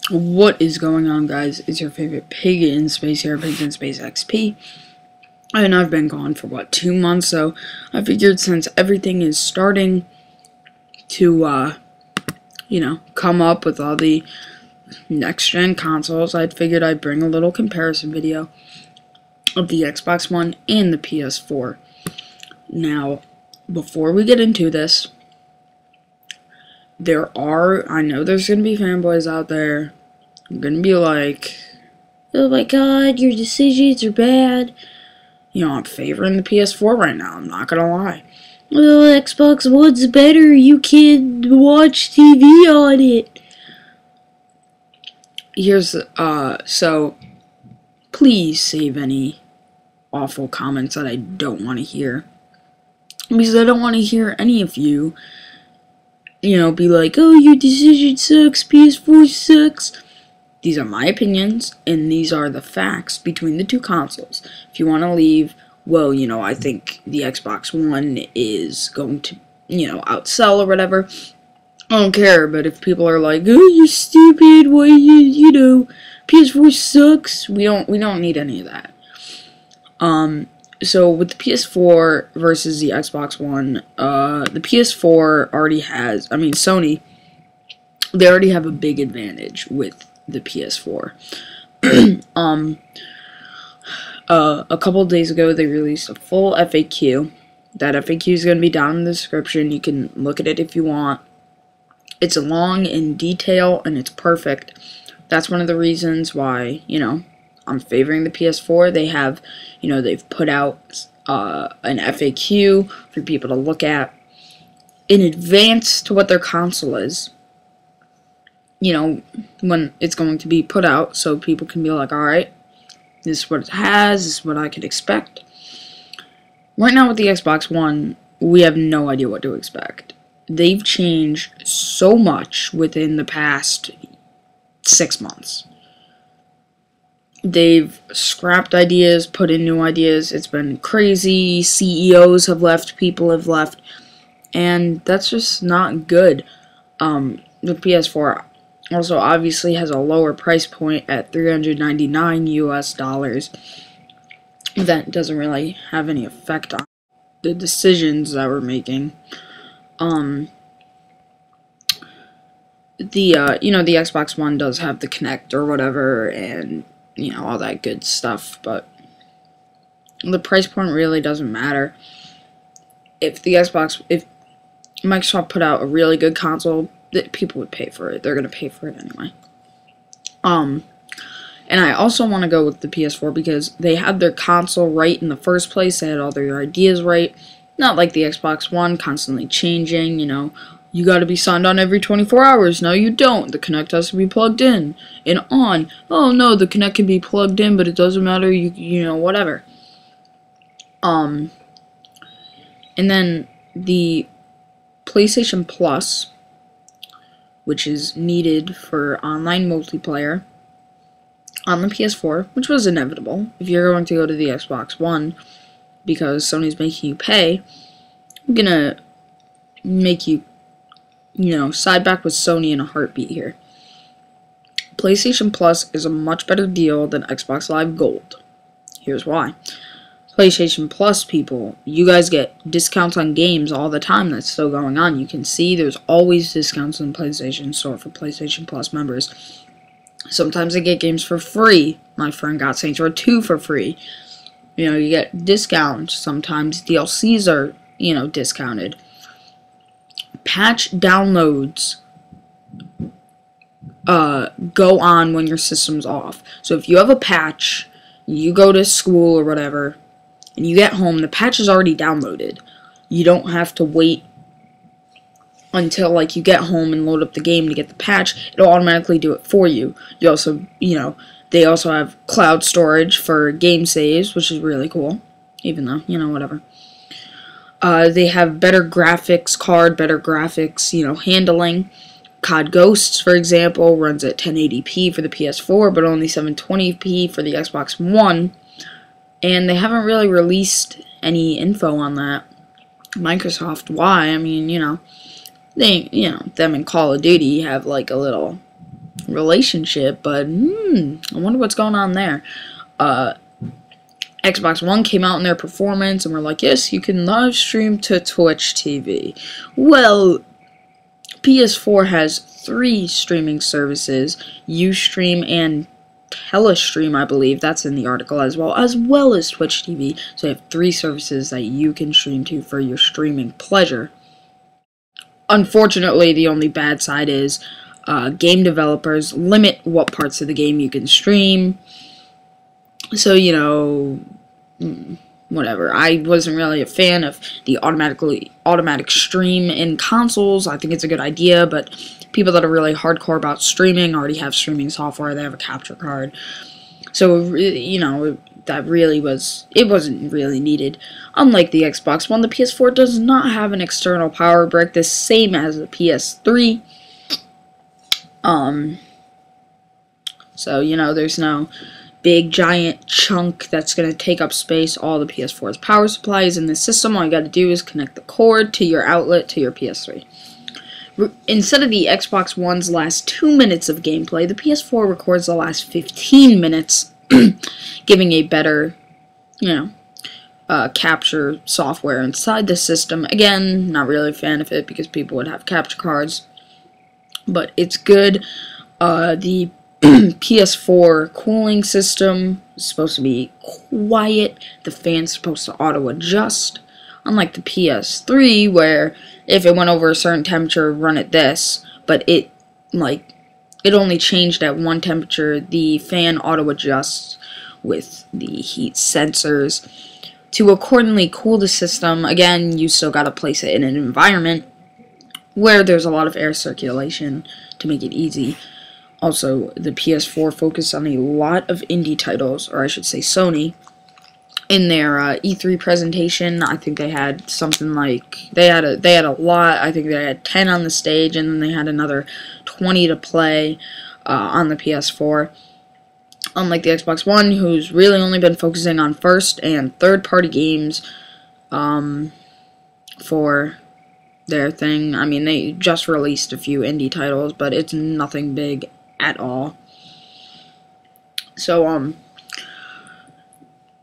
What is going on, guys? It's your favorite pig in space here, pigzinspaceXP. And I've been gone for, 2 months, so I figured since everything is starting to, come up with all the next-gen consoles, I figured I'd bring a little comparison video of the Xbox One and the PS4. Now, before we get into this, I know there's going to be fanboys out there. I'm going to be like, oh my god, your decisions are bad. I'm favoring the PS4 right now, I'm not going to lie. Well, Xbox One's better, you can watch TV on it. So, please save any awful comments that I don't want to hear. Because I don't want to hear any of you, be like, oh, your decision sucks, PS4 sucks. These are my opinions, and these are the facts between the two consoles. If you want to leave, well, I think the Xbox One is going to, outsell or whatever, I don't care. But if people are like, oh, you stupid, why PS4 sucks, we don't need any of that. So with the PS4 versus the Xbox One, the PS4 already has, Sony, they already have a big advantage with the PS4. A couple of days ago, they released a full FAQ. That FAQ is going to be down in the description. You can look at it if you want. It's long in detail, and it's perfect. That's one of the reasons why, I'm favoring the PS4. They have, they've put out an FAQ for people to look at in advance to what their console is. When it's going to be put out, so people can be like, alright, this is what it has, this is what I could expect. Right now with the Xbox One, we have no idea what to expect. They've changed so much within the past 6 months. They've scrapped ideas, put in new ideas. It's been crazy. CEOs have left, people have left, and that's just not good. The PS4 also obviously has a lower price point at $399 US. That doesn't really have any effect on the decisions that we're making. The Xbox One does have the Kinect or whatever, and all that good stuff, but the price point really doesn't matter. If Microsoft put out a really good console, that people would pay for it. They're gonna pay for it anyway. And I also want to go with the PS4 because they had their console right in the first place. They had all their ideas right. Not like the Xbox One, constantly changing, you gotta be signed on every 24 hours. No, you don't. The Kinect has to be plugged in and on. Oh, no, the Kinect can be plugged in, but it doesn't matter, whatever. And then the PlayStation Plus, which is needed for online multiplayer on the PS4, which was inevitable. If you're going to go to the Xbox One, because Sony's making you pay, I'm gonna make you, side back with Sony in a heartbeat here. PlayStation Plus is a much better deal than Xbox Live Gold. Here's why. PlayStation Plus people, you guys get discounts on games all the time. That's still going on. You can see there's always discounts in the PlayStation Store for PlayStation Plus members. Sometimes they get games for free. My friend got Saints Row 2 for free. You get discounts. Sometimes DLCs are, discounted. Patch downloads go on when your system's off. So if you have a patch, you go to school or whatever, and you get home, the patch is already downloaded. You don't have to wait until you get home and load up the game to get the patch. It'll automatically do it for you. You also, they also have cloud storage for game saves, which is really cool. Even though, whatever. They have better graphics card, better graphics, handling. COD Ghosts, for example, runs at 1080p for the PS4, but only 720p for the Xbox One. And they haven't really released any info on that. Microsoft, why? They, them in Call of Duty have a little relationship, but I wonder what's going on there. Xbox One came out in their performance, and we're like, yes, you can live stream to Twitch TV. Well, PS4 has 3 streaming services, Ustream and Telestream, I believe. That's in the article as well as Twitch TV. So you have 3 services that you can stream to for your streaming pleasure. Unfortunately, the only bad side is game developers limit what parts of the game you can stream. So, you know, whatever. I wasn't really a fan of the automatic stream in consoles. I think it's a good idea, but people that are really hardcore about streaming already have streaming software. They have a capture card. So, you know, it wasn't really needed. Unlike the Xbox One, the PS4 does not have an external power brick, the same as the PS3. So, you know, there's no big giant chunk that's going to take up space. All the PS4's power supply is in the system. All you got to do is connect the cord to your outlet to your PS3. Instead of the Xbox One's last 2 minutes of gameplay, the PS4 records the last 15 minutes, giving a better, you know, capture software inside the system. Again, not really a fan of it because people would have capture cards, but it's good. The PS4 cooling system is supposed to be quiet. The fan's supposed to auto-adjust. Unlike the PS3, where if it went over a certain temperature, run at this, but it only changed at one temperature. The fan auto-adjusts with the heat sensors to accordingly cool the system. Again, you still gotta place it in an environment where there's a lot of air circulation to make it easy. Also, the PS4 focused on a lot of indie titles, or I should say Sony. In their E3 presentation, I think they had something like, they had a lot. I think they had 10 on the stage, and then they had another 20 to play on the PS4. Unlike the Xbox One, who's really only been focusing on first and third-party games for their thing. I mean, they just released a few indie titles, but it's nothing big at all. So,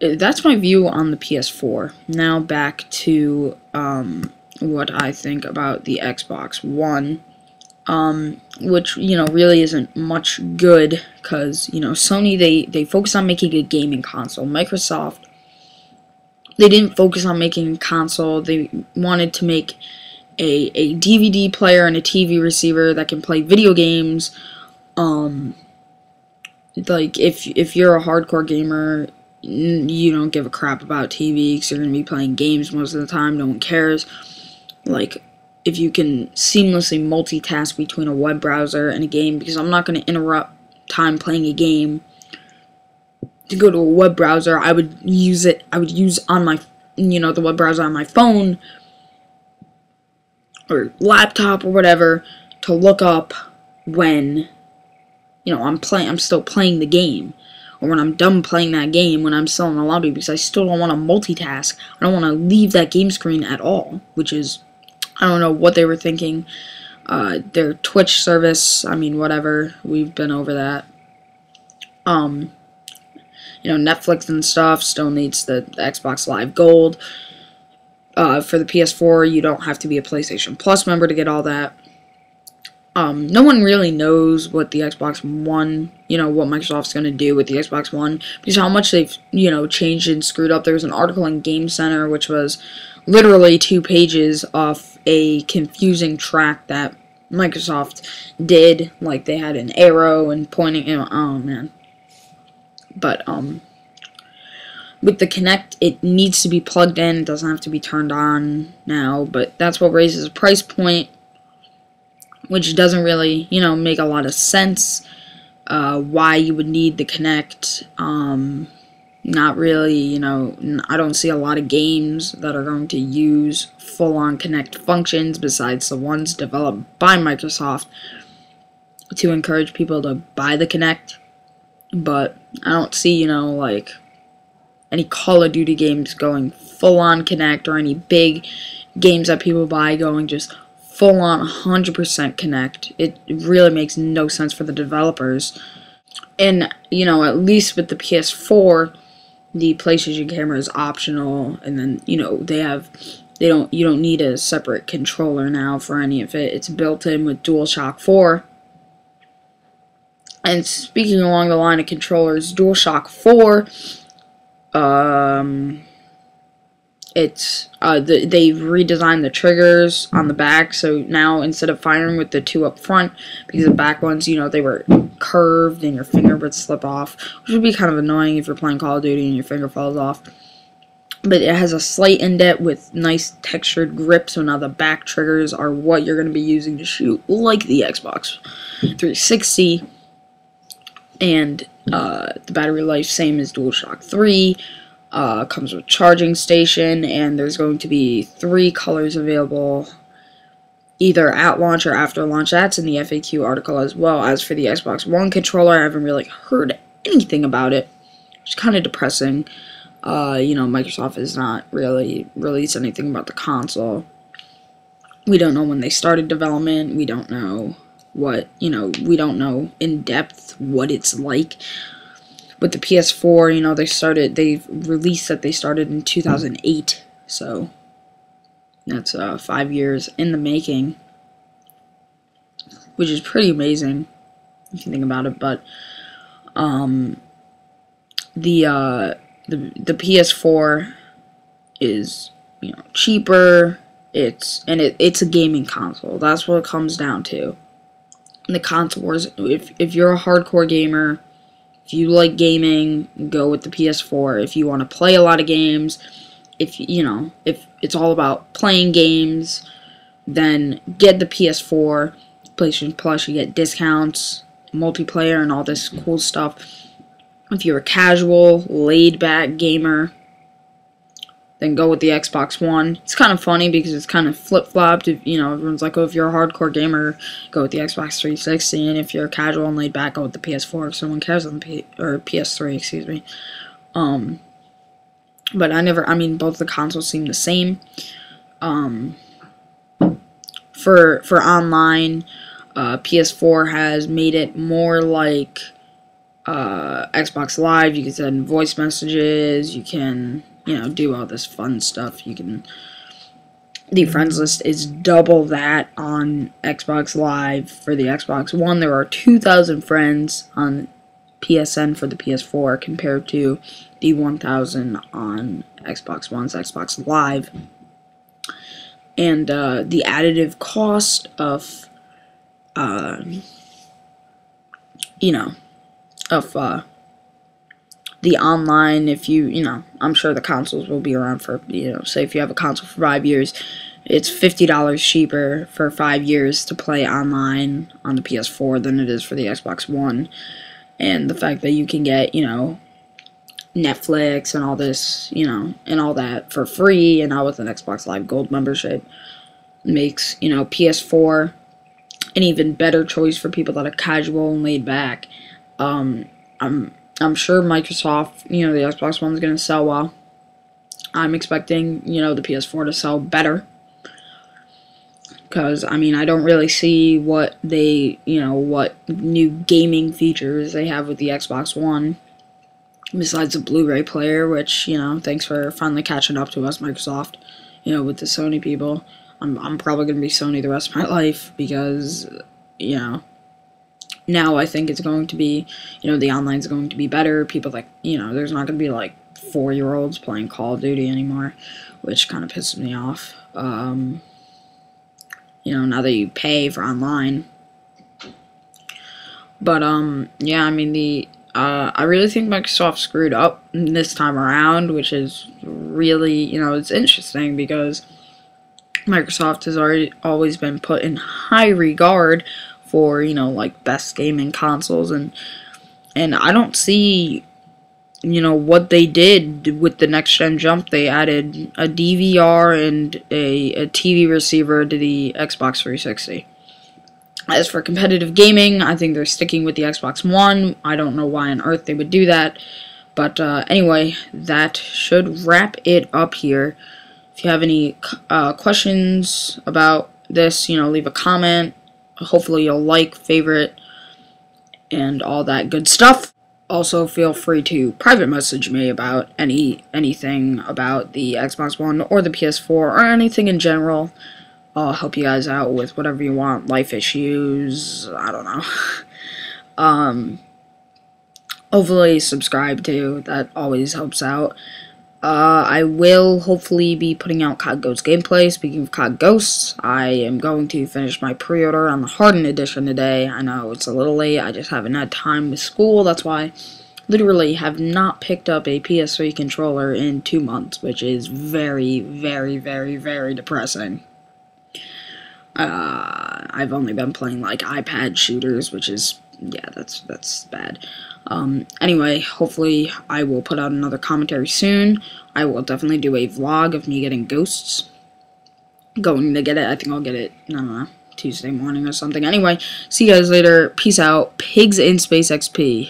that's my view on the PS4. Now back to what I think about the Xbox One, which, you know, really isn't much good, because, you know, Sony, they focus on making a gaming console. Microsoft, they didn't focus on making a console. They wanted to make a DVD player and a TV receiver that can play video games. Like, if you're a hardcore gamer, you don't give a crap about TV because you're going to be playing games most of the time. No one cares. Like, if you can seamlessly multitask between a web browser and a game, because I'm not going to interrupt time playing a game to go to a web browser. I would use on my, you know, the web browser on my phone or laptop or whatever to look up when, you know, I'm still playing the game. Or when I'm done playing that game, when I'm still in the lobby, because I still don't want to multitask. I don't want to leave that game screen at all, which is, I don't know what they were thinking. Their Twitch service, I mean, whatever, we've been over that. You know, Netflix and stuff still needs the Xbox Live Gold. For the PS4, you don't have to be a PlayStation Plus member to get all that. No one really knows what the Xbox One, you know, what Microsoft's going to do with the Xbox One, because how much they've, you know, changed and screwed up. There was an article in Game Center, which was literally 2 pages off a confusing track that Microsoft did. Like, they had an arrow and pointing, oh, man. But, with the Kinect, it needs to be plugged in. It doesn't have to be turned on now, but that's what raises a price point, which doesn't really, you know, make a lot of sense, why you would need the Kinect. Not really, you know, I don't see a lot of games that are going to use full-on Kinect functions besides the ones developed by Microsoft to encourage people to buy the Kinect. But I don't see, you know, like, any Call of Duty games going full-on Kinect, or any big games that people buy going just full on 100% connect. It really makes no sense for the developers. And, you know, at least with the PS4, the PlayStation camera is optional, and then, you know, you don't need a separate controller now for any of it. It's built in with DualShock 4. And speaking along the line of controllers, DualShock 4, they've redesigned the triggers on the back, so now instead of firing with the two up front, because the back ones, you know, they were curved and your finger would slip off, which would be kind of annoying if you're playing Call of Duty and your finger falls off. But it has a slight indent with nice textured grip, so now the back triggers are what you're going to be using to shoot, like the Xbox 360. And the battery life, same as DualShock 3. Comes with charging station, and there's going to be 3 colors available, either at launch or after launch. That's in the FAQ article as well. As for the Xbox One controller, I haven't really heard anything about it, which is kind of depressing. You know, Microsoft has not really released anything about the console. We don't know when they started development. We don't know what, you know, we don't know in depth what it's like. With the PS4, you know, they've released that they started in 2008, so that's 5 years in the making, which is pretty amazing if you think about it. But the PS4 is, you know, cheaper. It's a gaming console. That's what it comes down to. And the console wars, if you're a hardcore gamer, if you like gaming, go with the PS4. If you want to play a lot of games, if it's all about playing games, then get the PS4. PlayStation Plus, you get discounts, multiplayer, and all this cool stuff. If you're a casual, laid-back gamer, then go with the Xbox One. It's kind of funny because it's kind of flip-flopped. You know, everyone's like, oh, if you're a hardcore gamer, go with the Xbox 360, and if you're casual and laid-back, go with the PS4. If someone cares on the PS3, excuse me. But both the consoles seem the same. For online, PS4 has made it more like Xbox Live. You can send voice messages, you can, you know, do all this fun stuff. The friends list is double that on Xbox Live. For the Xbox One, there are 2,000 friends on PSN for the PS4 compared to the 1,000 on Xbox One's Xbox Live. And the additive cost of, the online, if I'm sure the consoles will be around for, say if you have a console for 5 years, it's $50 cheaper for 5 years to play online on the PS4 than it is for the Xbox One. And the fact that you can get, Netflix and all this, and all that for free, and now with an Xbox Live Gold membership, makes, PS4 an even better choice for people that are casual and laid back. I'm sure Microsoft, the Xbox One's going to sell well. I'm expecting, the PS4 to sell better. Because, I don't really see what what new gaming features they have with the Xbox One. Besides the Blu-ray player, which, thanks for finally catching up to us, Microsoft, with the Sony people. I'm probably going to be Sony the rest of my life because, now I think it's going to be, the online's going to be better. People there's not going to be, 4-year-olds playing Call of Duty anymore, which kind of pisses me off. Now that you pay for online. But, yeah, I really think Microsoft screwed up this time around, which is really, it's interesting because Microsoft has always been put in high regard for, best gaming consoles, and I don't see, what they did with the next-gen jump. They added a DVR and a TV receiver to the Xbox 360. As for competitive gaming, I think they're sticking with the Xbox One. I don't know why on earth they would do that. But anyway, that should wrap it up here. If you have any questions about this, leave a comment. Hopefully you'll like, favorite, and all that good stuff. Also, feel free to private message me about anything about the Xbox One or the PS4 or anything in general. I'll help you guys out with whatever you want, life issues, I don't know. Hopefully subscribe too, that always helps out. I will hopefully be putting out COD Ghosts gameplay. Speaking of COD Ghosts, I am going to finish my pre-order on the Hardened Edition today. I know it's a little late, I just haven't had time with school, that's why I literally have not picked up a PS3 controller in 2 months, which is very, very, very, very depressing. I've only been playing like iPad shooters, which is, yeah, that's bad. Anyway, hopefully I will put out another commentary soon. I will definitely do a vlog of me getting Ghosts. Going to get it, I think I'll get it, I don't know, Tuesday morning or something. Anyway, see you guys later. Peace out. Pigs in Space XP.